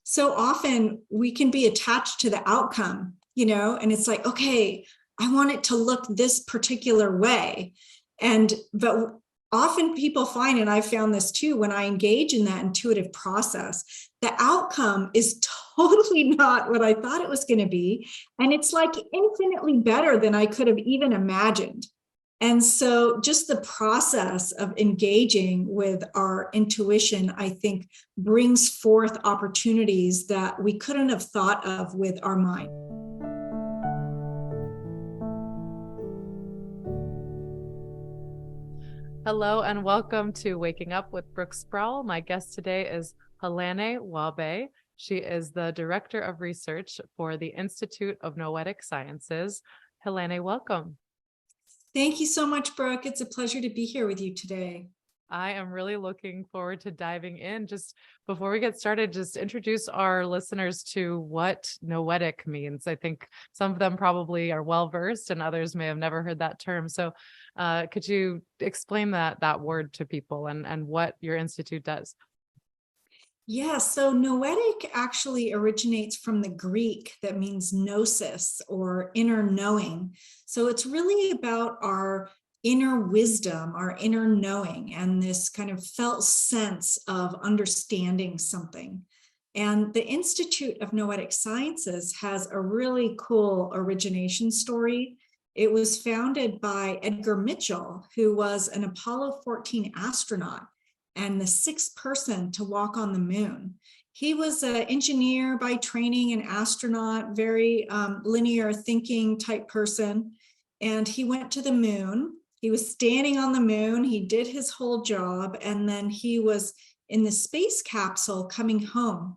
So often we can be attached to the outcome, and it's like, okay, I want it to look this particular way. But often people find, and I've found this too, when I engage in that intuitive process, the outcome is totally not what I thought it was going to be. And it's like infinitely better than I could have even imagined. And so just the process of engaging with our intuition, I think, brings forth opportunities that we couldn't have thought of with our mind. Hello and welcome to Waking Up with Brooke Sprowl. My guest today is Helane Wahbeh. She is the Director of Research for the Institute of Noetic Sciences. Helane, welcome. Thank you so much, Brooke. It's a pleasure to be here with you today. I am really looking forward to diving in. Just before we get started, just introduce our listeners to what noetic means. I think some of them probably are well-versed and others may have never heard that term. So could you explain that word to people and what your institute does? Yeah, so noetic actually originates from the Greek that means gnosis or inner knowing. So it's really about our inner wisdom, our inner knowing, and this kind of felt sense of understanding something. And the Institute of Noetic Sciences has a really cool origination story. It was founded by Edgar Mitchell, who was an Apollo 14 astronaut and the sixth person to walk on the moon. He was an engineer by training, an astronaut, very linear thinking type person. And he went to the moon. He was standing on the moon. He did his whole job. And then he was in the space capsule coming home.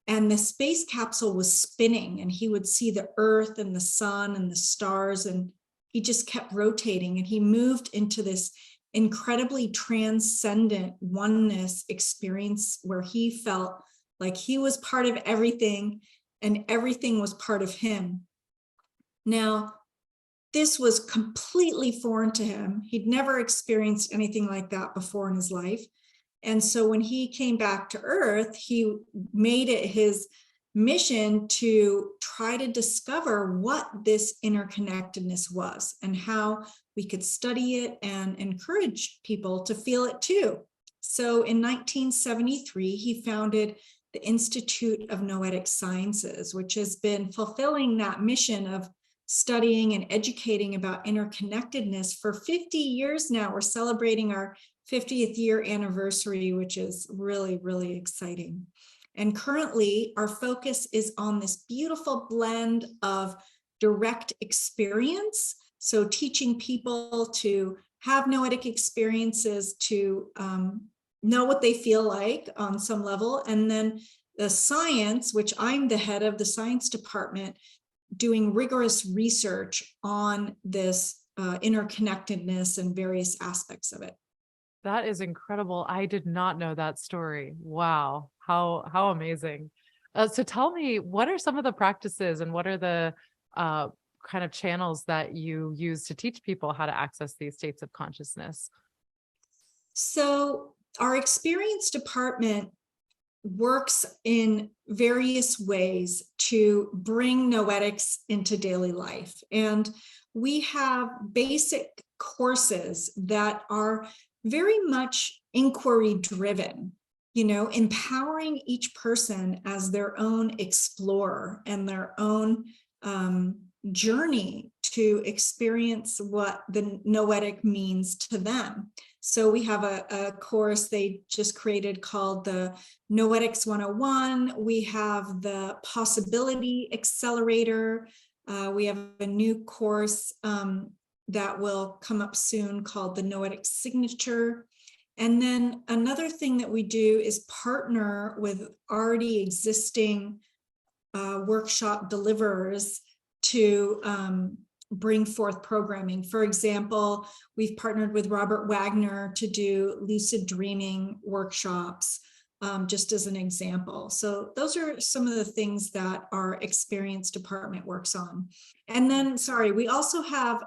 And the space capsule was spinning, and he would see the earth and the sun and the stars. And he just kept rotating. And he moved into this incredibly transcendent oneness experience where he felt like he was part of everything and everything was part of him. Now, this was completely foreign to him. He'd never experienced anything like that before in his life. And so when he came back to Earth, he made it his mission to try to discover what this interconnectedness was and how we could study it and encourage people to feel it too. So in 1973, he founded the Institute of Noetic Sciences, which has been fulfilling that mission of studying and educating about interconnectedness for 50 years now. We're celebrating our 50th year anniversary, which is really, really exciting. And currently, our focus is on this beautiful blend of direct experience. So teaching people to have noetic experiences, to know what they feel like on some level. And then the science, which I'm the head of the science department, doing rigorous research on this interconnectedness and various aspects of it. That is incredible. I did not know that story. Wow. How amazing. So tell me, what are some of the practices and what are the kind of channels that you use to teach people how to access these states of consciousness? So our experience department works in various ways to bring noetics into daily life. And we have basic courses that are very much inquiry driven, empowering each person as their own explorer and their own journey to experience what the noetic means to them. So we have a course they just created called the Noetics 101. We have the Possibility Accelerator. We have a new course that will come up soon called the Noetic Signature. And then another thing that we do is partner with already existing workshop deliverers to bring forth programming. For example, we've partnered with Robert Wagner to do lucid dreaming workshops, just as an example. So those are some of the things that our experience department works on. And then, we also have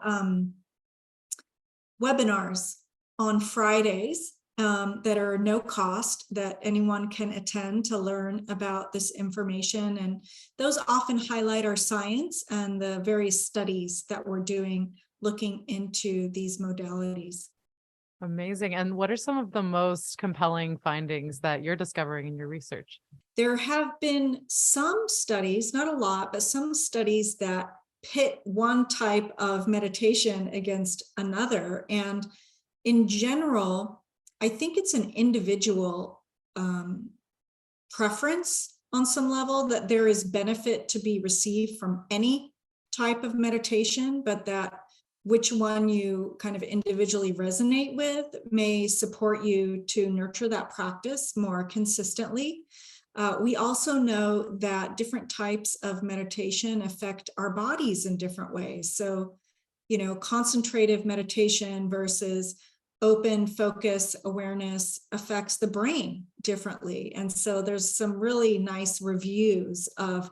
webinars on Fridays that are no cost, that anyone can attend to learn about this information. And those often highlight our science and the various studies that we're doing looking into these modalities. Amazing. And what are some of the most compelling findings that you're discovering in your research? There have been some studies, not a lot, but some studies that pit one type of meditation against another. And in general, I think it's an individual preference on some level, that there is benefit to be received from any type of meditation, but that which one you kind of individually resonate with may support you to nurture that practice more consistently. We also know that different types of meditation affect our bodies in different ways. So, concentrative meditation versus open focus awareness affects the brain differently. And so there's some really nice reviews of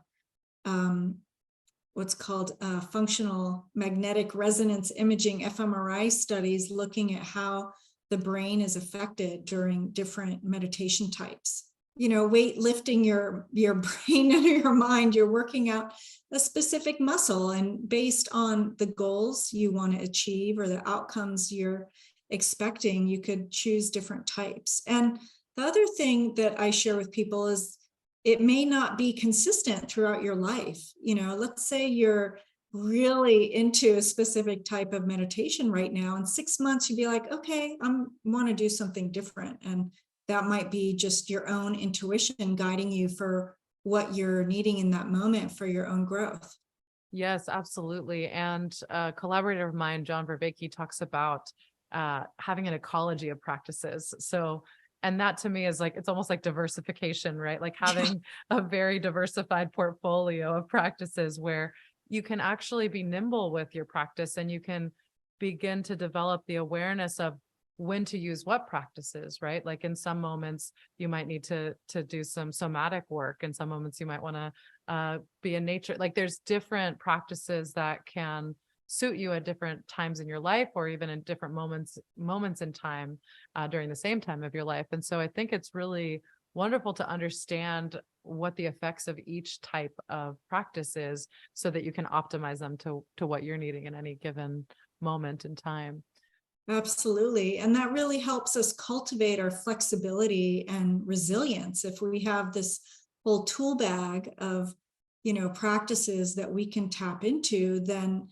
what's called functional magnetic resonance imaging, fMRI studies, looking at how the brain is affected during different meditation types. Weight lifting your brain and your mind, you're working out a specific muscle, and based on the goals you want to achieve or the outcomes you're expecting, you could choose different types. And the other thing that I share with people is it may not be consistent throughout your life. Let's say you're really into a specific type of meditation right now. In 6 months, you'd be like, okay, I want to do something different. And that might be just your own intuition guiding you for what you're needing in that moment for your own growth. Yes, absolutely. And a collaborator of mine, John Vervaeke, talks about having an ecology of practices. So, and that to me is like, it's almost like diversification, right? Like having a very diversified portfolio of practices where you can actually be nimble with your practice, and you can begin to develop the awareness of when to use what practices, right? Like in some moments you might need to do some somatic work. In some moments you might want to be in nature. Like there's different practices that can suit you at different times in your life, or even in different moments in time during the same time of your life. And so I think it's really wonderful to understand what the effects of each type of practice is, so that you can optimize them to what you're needing in any given moment in time. Absolutely. And that really helps us cultivate our flexibility and resilience. If we have this whole tool bag of, practices that we can tap into, then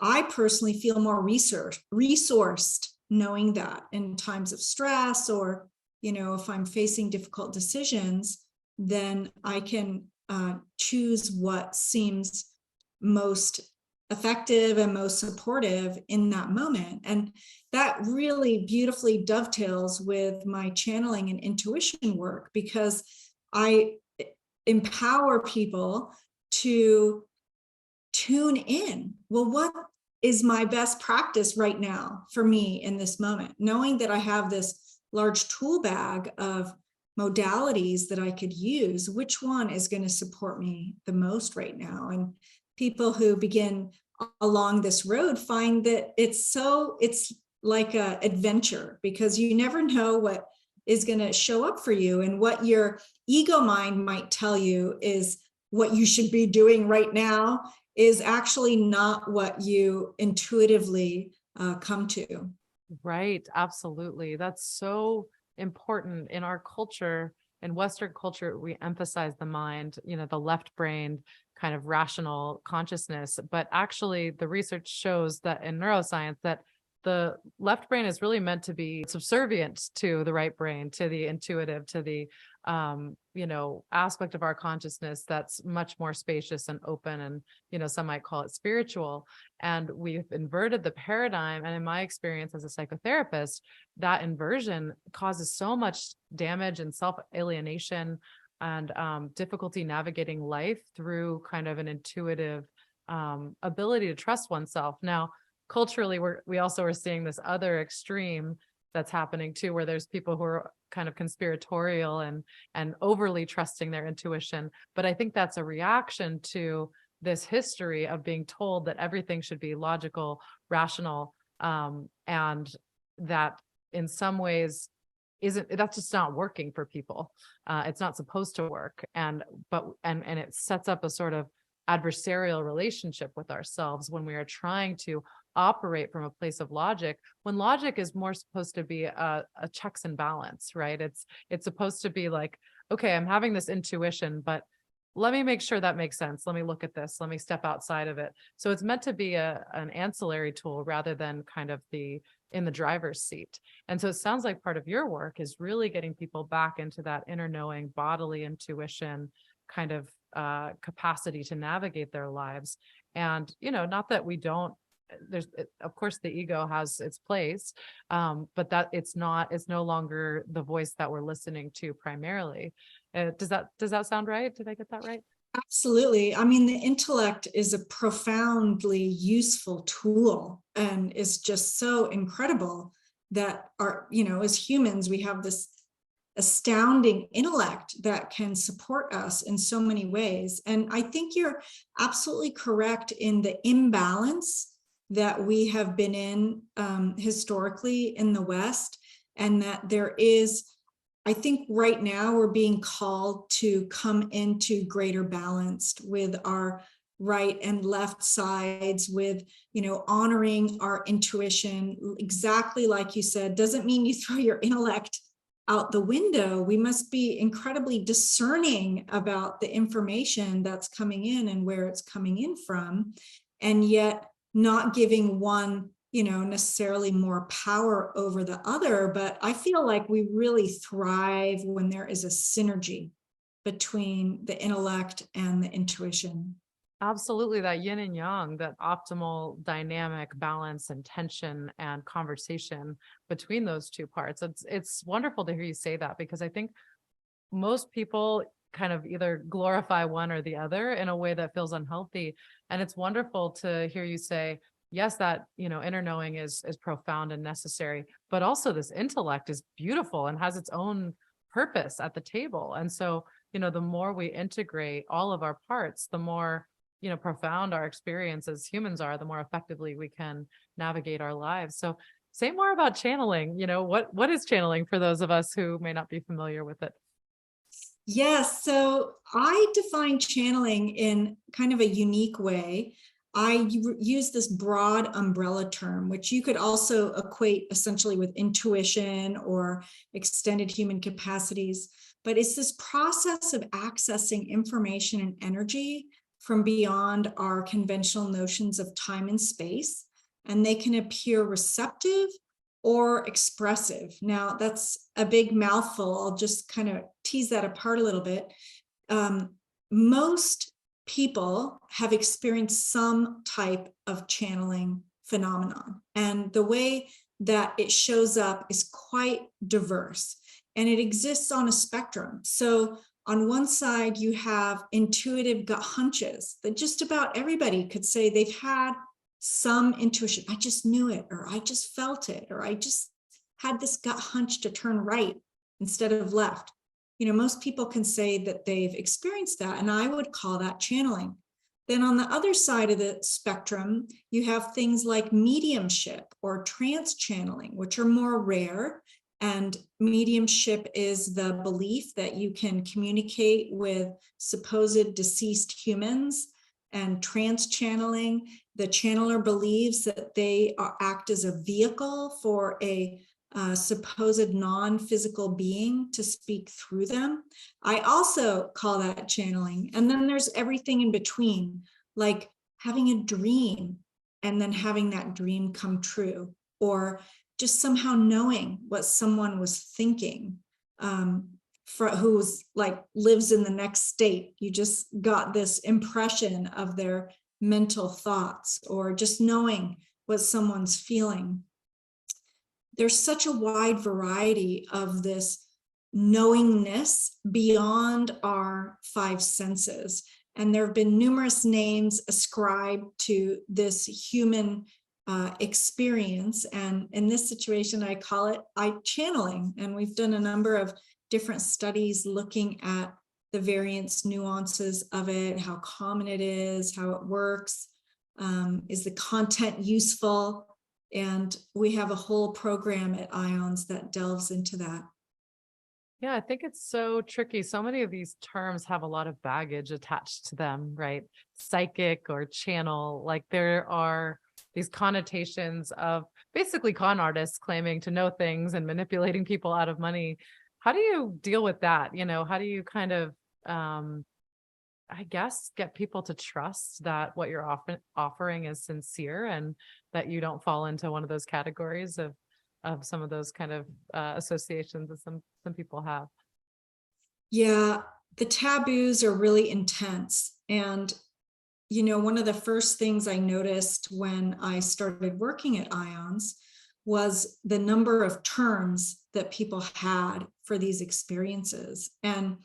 I personally feel more resourced knowing that in times of stress, or, if I'm facing difficult decisions, then I can choose what seems most effective and most supportive in that moment. And that really beautifully dovetails with my channeling and intuition work, because I empower people to tune in. Well, what is my best practice right now for me in this moment? Knowing that I have this large tool bag of modalities that I could use, which one is going to support me the most right now? And people who begin along this road find that it's like an adventure, because you never know what is going to show up for you, and what your ego mind might tell you is what you should be doing right now is actually not what you intuitively come to. Right. Absolutely. That's so important in our culture. In Western culture, we emphasize the mind, the left brain kind of rational consciousness. But actually, the research shows that in neuroscience, that the left brain is really meant to be subservient to the right brain, to the intuitive, to the aspect of our consciousness that's much more spacious and open, and some might call it spiritual. And we've inverted the paradigm, and in my experience as a psychotherapist, that inversion causes so much damage and self-alienation and difficulty navigating life through kind of an intuitive ability to trust oneself. Now, culturally, we also are seeing this other extreme that's happening too, where there's people who are kind of conspiratorial and overly trusting their intuition. But I think that's a reaction to this history of being told that everything should be logical, rational, and that in some ways that's just not working for people. It's not supposed to work. And it sets up a sort of adversarial relationship with ourselves when we are trying to operate from a place of logic, when logic is more supposed to be a checks and balance, right? It's supposed to be like, okay, I'm having this intuition, but let me make sure that makes sense. Let me look at this. Let me step outside of it. So it's meant to be an ancillary tool rather than kind of in the driver's seat. And so it sounds like part of your work is really getting people back into that inner knowing, bodily intuition kind of capacity to navigate their lives. And, not that we don't, of course the ego has its place, but that it's no longer the voice that we're listening to primarily. Does that sound right? Did I get that right? Absolutely. I mean, the intellect is a profoundly useful tool and is just so incredible that as humans, we have this astounding intellect that can support us in so many ways. And I think you're absolutely correct in the imbalance that we have been in historically in the West, and that there is, I think right now we're being called to come into greater balance with our right and left sides, with, honoring our intuition. Exactly like you said, doesn't mean you throw your intellect out the window. We must be incredibly discerning about the information that's coming in and where it's coming in from, and yet not giving one necessarily more power over the other. But I feel like we really thrive when there is a synergy between the intellect and the intuition. Absolutely, that yin and yang, that optimal dynamic balance and tension and conversation between those two parts. It's wonderful to hear you say that, because I think most people kind of either glorify one or the other in a way that feels unhealthy. And it's wonderful to hear you say, yes, that, inner knowing is profound and necessary, but also this intellect is beautiful and has its own purpose at the table. And so, the more we integrate all of our parts, the more, profound our experience as humans are, the more effectively we can navigate our lives. So say more about channeling. What is channeling for those of us who may not be familiar with it? Yes, so I define channeling in kind of a unique way. I use this broad umbrella term, which you could also equate essentially with intuition or extended human capacities. But it's this process of accessing information and energy from beyond our conventional notions of time and space. And they can appear receptive or expressive. Now, that's a big mouthful. I'll just kind of tease that apart a little bit. Most people have experienced some type of channeling phenomenon, and the way that it shows up is quite diverse, and it exists on a spectrum. So on one side, you have intuitive gut hunches that just about everybody could say they've had some intuition. I just knew it, or I just felt it, or I just had this gut hunch to turn right instead of left. Most people can say that they've experienced that, and I would call that channeling. Then on the other side of the spectrum, you have things like mediumship or trance channeling, which are more rare. And mediumship is the belief that you can communicate with supposed deceased humans. And trance channeling, the channeler believes that they act as a vehicle for a supposed non-physical being to speak through them. I also call that channeling. And then there's everything in between, like having a dream and then having that dream come true, or just somehow knowing what someone was thinking, who's like lives in the next state. You just got this impression of their mental thoughts, or just knowing what someone's feeling. There's such a wide variety of this knowingness beyond our five senses. And there have been numerous names ascribed to this human experience. And in this situation, I call it channeling. And we've done a number of different studies looking at the various nuances of it, how common it is, how it works, is the content useful? And we have a whole program at IONS that delves into that. Yeah, I think it's so tricky. So many of these terms have a lot of baggage attached to them, right? Psychic or channel, like there are these connotations of basically con artists claiming to know things and manipulating people out of money. How do you deal with that? How do you kind of, um, I guess, get people to trust that what you're offering is sincere and that you don't fall into one of those categories of some of those kind of associations that some people have. Yeah, the taboos are really intense. And, one of the first things I noticed when I started working at IONS was the number of terms that people had for these experiences. And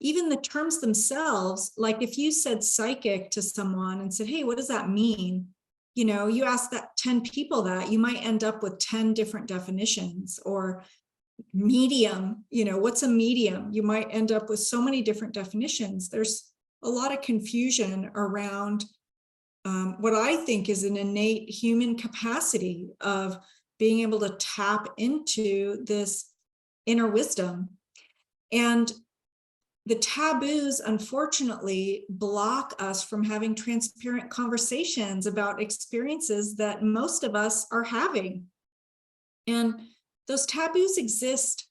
even the terms themselves, like if you said psychic to someone and said, hey, what does that mean? You ask that 10 people that, you might end up with 10 different definitions. Or medium, what's a medium? You might end up with so many different definitions. There's a lot of confusion around what I think is an innate human capacity of being able to tap into this inner wisdom. And the taboos, unfortunately, block us from having transparent conversations about experiences that most of us are having. And those taboos exist.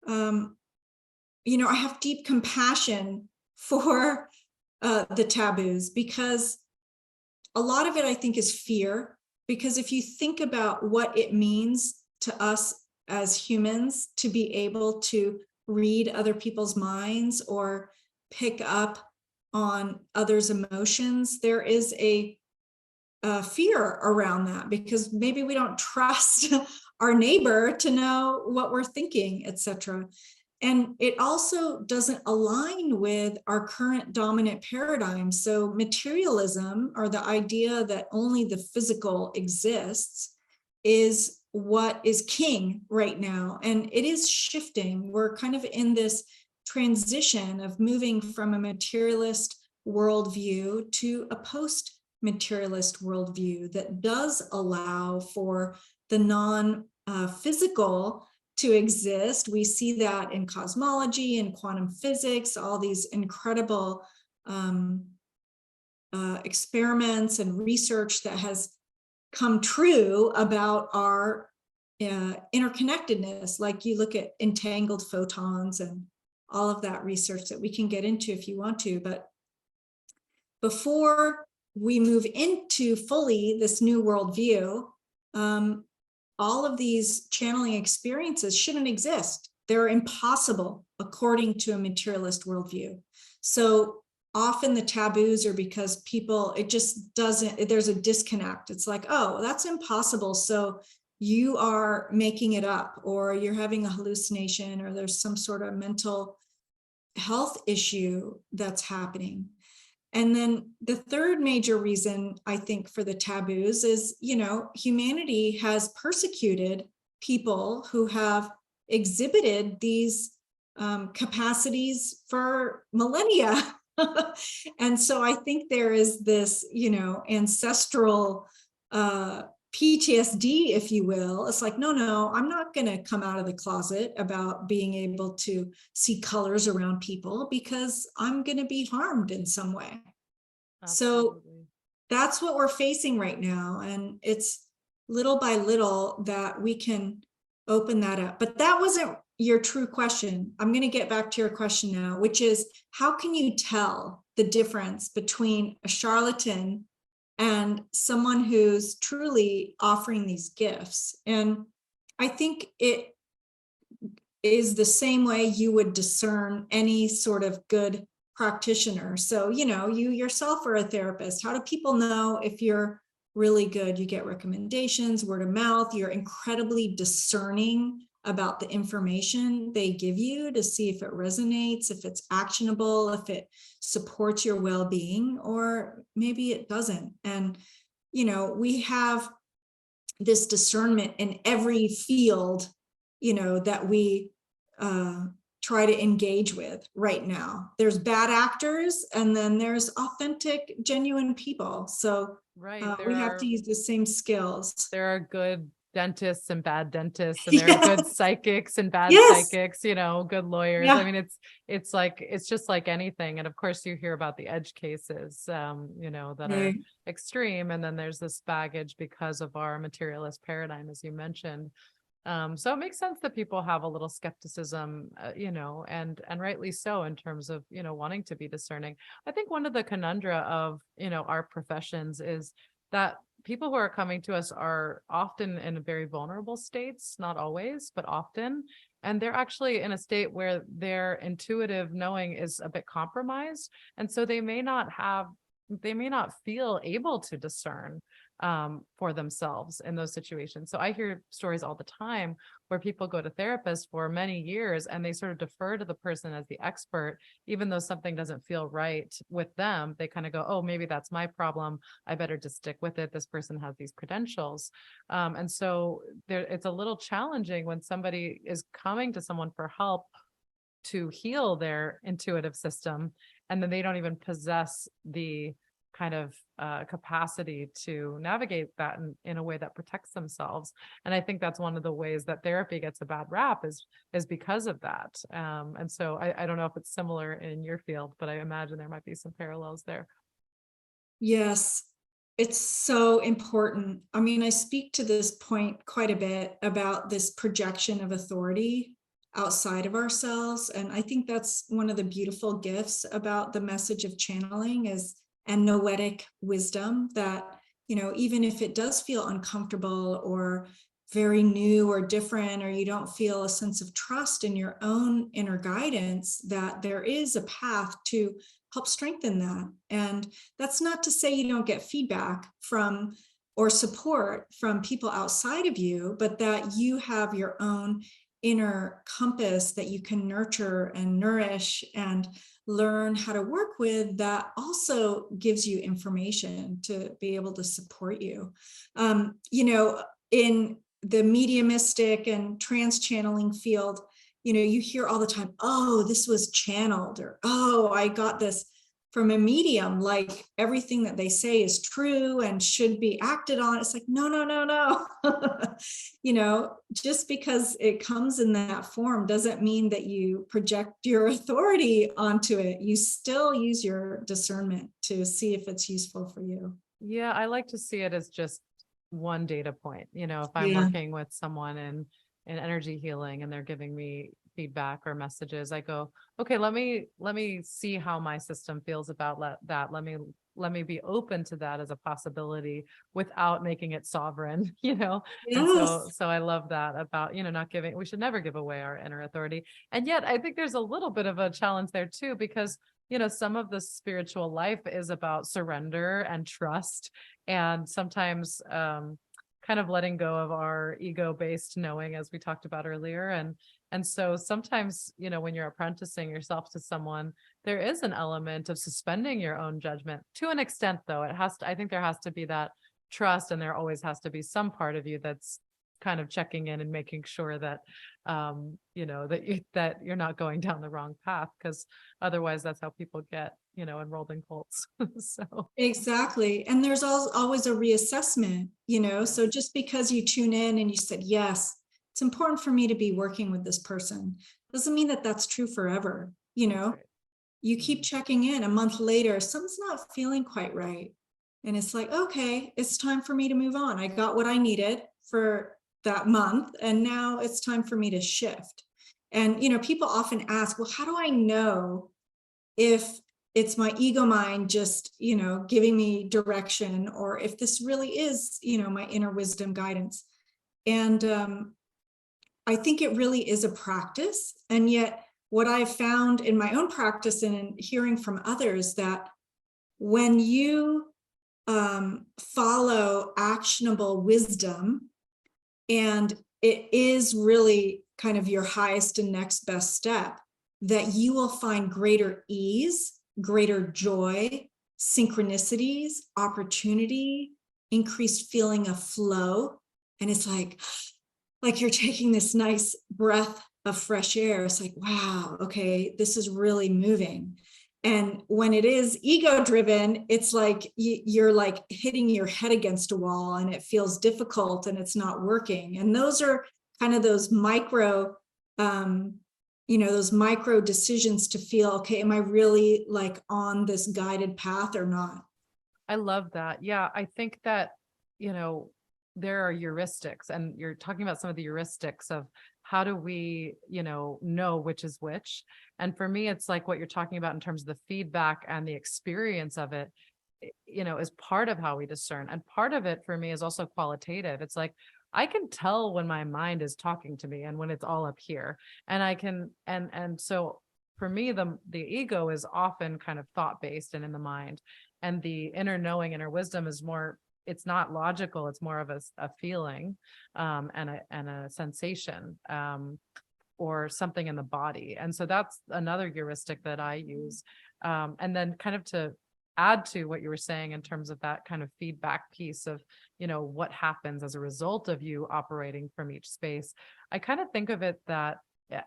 I have deep compassion for the taboos, because a lot of it, I think, is fear. Because if you think about what it means to us as humans to be able to read other people's minds or pick up on others' emotions, there is a fear around that, because maybe we don't trust our neighbor to know what we're thinking, etc. And it also doesn't align with our current dominant paradigm. So materialism, or the idea that only the physical exists, is what is king right now. And it is shifting. We're kind of in this transition of moving from a materialist worldview to a post-materialist worldview that does allow for the non-physical to exist. We see that in cosmology and quantum physics, all these incredible experiments and research that has come true about our interconnectedness. Like you look at entangled photons and all of that research that we can get into if you want to. But before we move into fully this new worldview, all of these channeling experiences shouldn't exist. They're impossible according to a materialist worldview. So often the taboos are because people, it just doesn't, there's a disconnect. It's like, oh, that's impossible. So you are making it up, or you're having a hallucination, or there's some sort of mental health issue that's happening. And then the third major reason, I think, for the taboos is, humanity has persecuted people who have exhibited these capacities for millennia. And so I think there is this, ancestral PTSD, if you will. It's like, no, I'm not going to come out of the closet about being able to see colors around people, because I'm going to be harmed in some way. So Absolutely. that's what we're facing right now. And it's little by little that we can open that up. But that wasn't your true question. I'm going to get back to your question now, which is, how can you tell the difference between a charlatan and someone who's truly offering these gifts? And I think it is the same way you would discern any sort of good practitioner. So, you yourself are a therapist. How do people know if you're really good? You get recommendations, word of mouth. You're incredibly discerning about the information they give you to see if it resonates, if it's actionable, if it supports your well-being, or maybe it doesn't. And, we have this discernment in every field, that we try to engage with right now. There's bad actors, and then there's authentic, genuine people. So Right. we have to use the same skills. There are good dentists and bad dentists, and there are good Yes. psychics and bad Yes. psychics, good lawyers. I Yeah. mean, it's just like anything. And of course you hear about the edge cases, that are Right. extreme. And then there's this baggage because of our materialist paradigm, as you mentioned. So it makes sense that people have a little skepticism, and rightly so, in terms of, wanting to be discerning. I think one of the conundra of, our professions is that people who are coming to us are often in very vulnerable states, not always, but often. And they're actually in a state where their intuitive knowing is a bit compromised. And so they may not feel able to discern for themselves in those situations. So I hear stories all the time where people go to therapists for many years and they sort of defer to the person as the expert, even though something doesn't feel right with them. They kind of go, oh, maybe that's my problem. I better just stick with it. This person has these credentials. And so it's a little challenging when somebody is coming to someone for help to heal their intuitive system, and then they don't even possess the kind of capacity to navigate that in a way that protects themselves. And I think that's one of the ways that therapy gets a bad rap is because of that. And so I don't know if it's similar in your field, but I imagine there might be some parallels there. Yes, it's so important. I mean, I speak to this point quite a bit about this projection of authority outside of ourselves. And I think that's one of the beautiful gifts about the message of channeling is and noetic wisdom that, even if it does feel uncomfortable or very new or different, or you don't feel a sense of trust in your own inner guidance, that there is a path to help strengthen that. And that's not to say you don't get feedback from or support from people outside of you, but that you have your own inner compass that you can nurture and nourish and learn how to work with, that also gives you information to be able to support you. In the mediumistic and trance channeling field, you hear all the time, oh, this was channeled, or, oh, I got this from a medium, like everything that they say is true and should be acted on. It's like, no, no, no, no. Just because it comes in that form doesn't mean that you project your authority onto it. You still use your discernment to see if it's useful for you. Yeah, I like to see it as just one data point. If I'm Yeah. working with someone in energy healing and they're giving me feedback or messages, I go, okay, let me see how my system feels about that. Let me be open to that as a possibility without making it sovereign. And so Yes. so I love that about, not giving, we should never give away our inner authority. And yet I think there's a little bit of a challenge there too, because some of the spiritual life is about surrender and trust, and sometimes kind of letting go of our ego-based knowing, as we talked about earlier. And so sometimes, when you're apprenticing yourself to someone, there is an element of suspending your own judgment to an extent, though. I think there has to be that trust, and there always has to be some part of you that's kind of checking in and making sure that, that you're not going down the wrong path, because otherwise that's how people get, enrolled in cults. So Exactly. And there's always a reassessment, so just because you tune in and you said, yes, it's important for me to be working with this person, doesn't mean that that's true forever. right. You keep checking in a month later, something's not feeling quite right. And it's like, okay, it's time for me to move on. I got what I needed for that month, and now it's time for me to shift. And, people often ask, well, how do I know if it's my ego mind just, giving me direction, or if this really is, my inner wisdom guidance? And I think it really is a practice. And yet, what I've found in my own practice and in hearing from others, that when you follow actionable wisdom, and it is really kind of your highest and next best step, that you will find greater ease, greater joy, synchronicities, opportunity, increased feeling of flow. And it's like you're taking this nice breath of fresh air. It's like, wow, okay, this is really moving. And when it is ego driven, it's like you're like hitting your head against a wall and it feels difficult and it's not working. And those are kind of those micro, those micro decisions to feel, okay, am I really like on this guided path or not? I love that. Yeah, I think that, you know, there are heuristics, and you're talking about some of the heuristics of how do we, know which is which. And for me, it's like what you're talking about in terms of the feedback and the experience of it, is part of how we discern. And part of it for me is also qualitative. It's like, I can tell when my mind is talking to me and when it's all up here. And I can, and so for me, the ego is often kind of thought based and in the mind, and the inner knowing, inner wisdom is more, it's not logical, it's more of a feeling, and a sensation, or something in the body. And so that's another heuristic that I use. And then kind of to add to what you were saying in terms of that kind of feedback piece of, what happens as a result of you operating from each space. I kind of think of it that, yeah,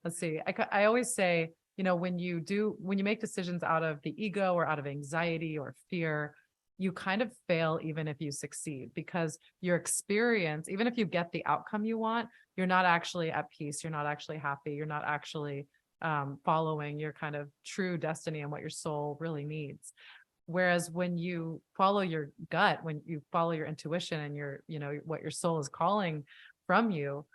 let's see, I always say, when you make decisions out of the ego or out of anxiety or fear, you kind of fail even if you succeed, because your experience, even if you get the outcome you want, you're not actually at peace, you're not actually happy, you're not actually following your kind of true destiny and what your soul really needs. Whereas when you follow your gut, when you follow your intuition and what your soul is calling from you,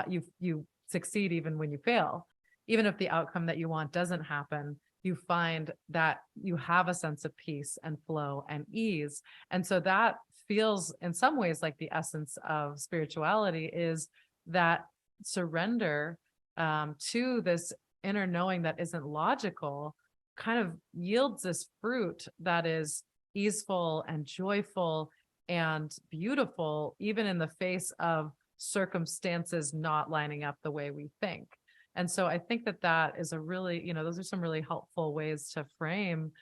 you succeed even when you fail. Even if the outcome that you want doesn't happen, you find that you have a sense of peace and flow and ease. And so that feels in some ways like the essence of spirituality, is that surrender to this inner knowing that isn't logical, kind of yields this fruit that is easeful and joyful and beautiful, even in the face of circumstances not lining up the way we think. And so I think that is a really, those are some really helpful ways to frame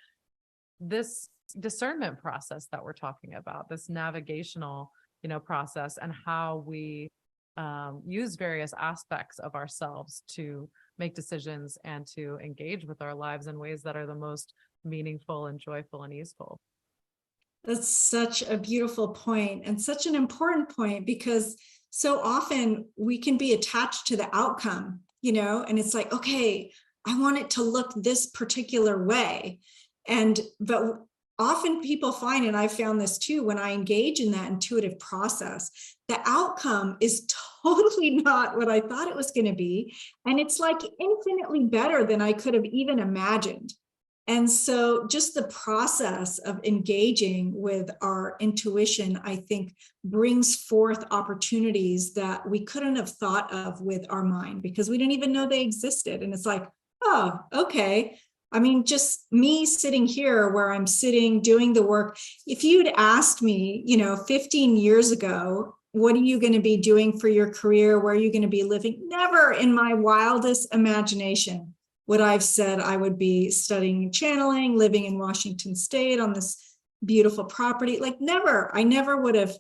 this discernment process that we're talking about, this navigational, process, and how we use various aspects of ourselves to make decisions and to engage with our lives in ways that are the most meaningful and joyful and easeful. That's such a beautiful point and such an important point, because so often we can be attached to the outcome, and it's like, okay, I want it to look this particular way. But often people find, and I found this too, when I engage in that intuitive process, the outcome is totally not what I thought it was going to be. And it's like infinitely better than I could have even imagined. And so just the process of engaging with our intuition, I think, brings forth opportunities that we couldn't have thought of with our mind because we didn't even know they existed. And it's like, oh, okay. I mean, just me sitting here where I'm sitting doing the work. If you'd asked me, 15 years ago, what are you going to be doing for your career? Where are you going to be living? Never in my wildest imagination would I've said I would be studying channeling, living in Washington State on this beautiful property. Like never, I never would have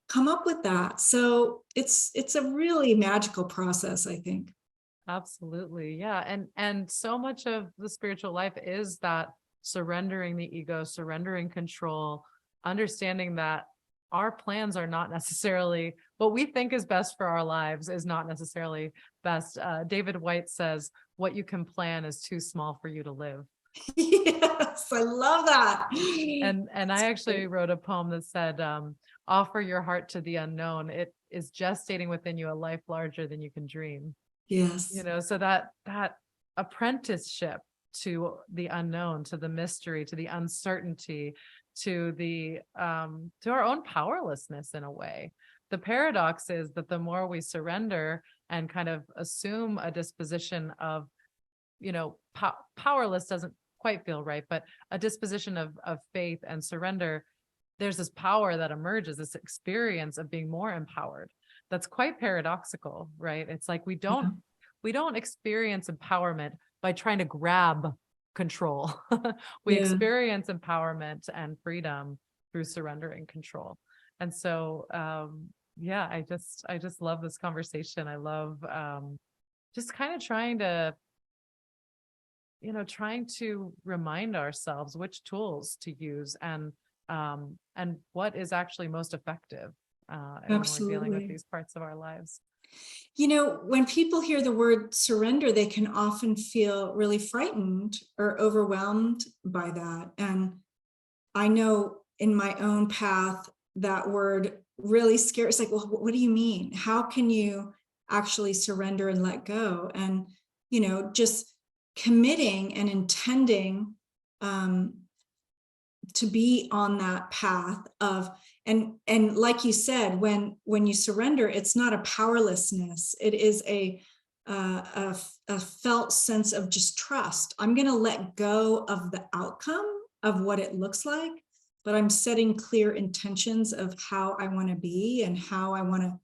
come up with that. So it's a really magical process, I think. Absolutely. Yeah. And so much of the spiritual life is that surrendering the ego, surrendering control, understanding that our plans are not necessarily what we think is best for our lives is not necessarily best. David White says, what you can plan is too small for you to live. Yes, I love that. And I actually wrote a poem that said, offer your heart to the unknown. It is gestating within you a life larger than you can dream. Yes. So that apprenticeship to the unknown, to the mystery, to the uncertainty, to the to our own powerlessness in a way. The paradox is that the more we surrender and kind of assume a disposition of, powerless doesn't quite feel right, but a disposition of faith and surrender, there's this power that emerges, this experience of being more empowered. That's quite paradoxical, right? It's like we don't experience empowerment by trying to grab control. We Yeah. experience empowerment and freedom through surrendering control. And so, yeah, I just love this conversation. I love just kind of trying to trying to remind ourselves which tools to use and what is actually most effective when we're dealing with Absolutely. these parts of our lives. When people hear the word surrender, they can often feel really frightened or overwhelmed by that. And I know in my own path, that word really scares. It's like, well, what do you mean? How can you actually surrender and let go? And, just committing and intending to be on that path of, and like you said, when you surrender, it's not a powerlessness. It is a felt sense of just trust. I'm going to let go of the outcome of what it looks like, but I'm setting clear intentions of how I want to be and how I want to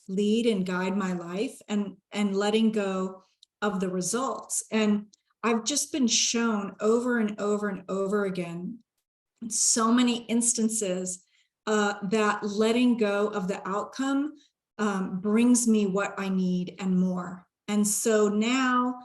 lead and guide my life, and letting go of the results. And I've just been shown over and over and over again, so many instances, that letting go of the outcome brings me what I need and more. And so now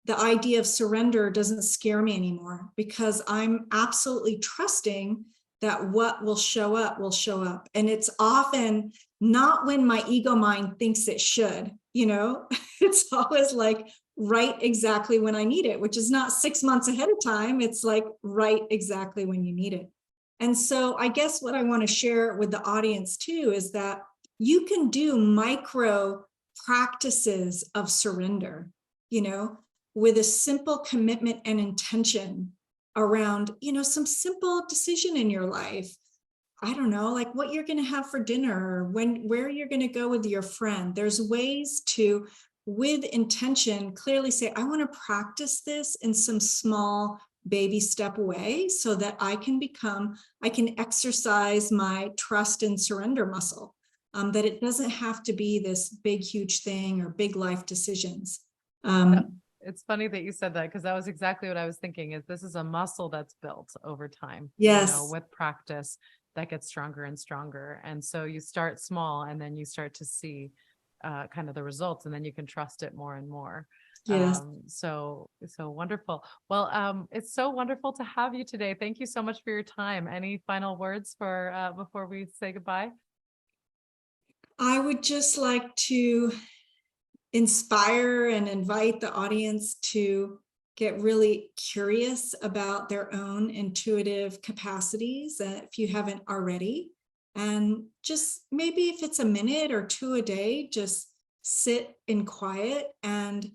the idea of surrender doesn't scare me anymore, because I'm absolutely trusting that what will show up will show up. And it's often not when my ego mind thinks it should, it's always like right exactly when I need it, which is not 6 months ahead of time. It's like right exactly when you need it. And so I guess what I want to share with the audience too is that you can do micro practices of surrender, with a simple commitment and intention around, some simple decision in your life. I don't know, like what you're going to have for dinner, or where you're going to go with your friend. There's ways to, with intention, clearly say, I want to practice this in some small baby step way so that I can exercise my trust and surrender muscle. That it doesn't have to be this big, huge thing or big life decisions. It's funny that you said that, because that was exactly what I was thinking, is this is a muscle that's built over time, Yes. with practice that gets stronger and stronger. And so you start small and then you start to see kind of the results, and then you can trust it more and more. Yes. So wonderful. Well, it's so wonderful to have you today. Thank you so much for your time. Any final words for before we say goodbye? I would just like to inspire and invite the audience to get really curious about their own intuitive capacities, if you haven't already. And just maybe if it's a minute or two a day, just sit in quiet and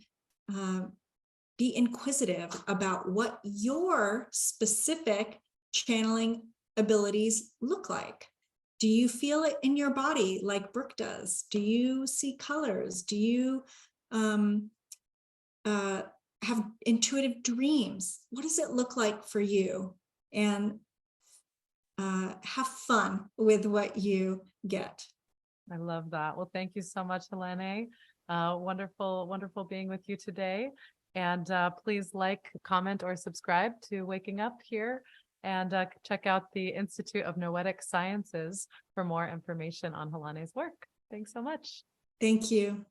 be inquisitive about what your specific channeling abilities look like. Do you feel it in your body like Brooke does? Do you see colors? Do you have intuitive dreams? What does it look like for you? And have fun with what you get. I love that. Well, thank you so much, Helané. Wonderful, wonderful being with you today. And please like, comment, or subscribe to Waking Up here. And check out the Institute of Noetic Sciences for more information on Helané's work. Thanks so much. Thank you.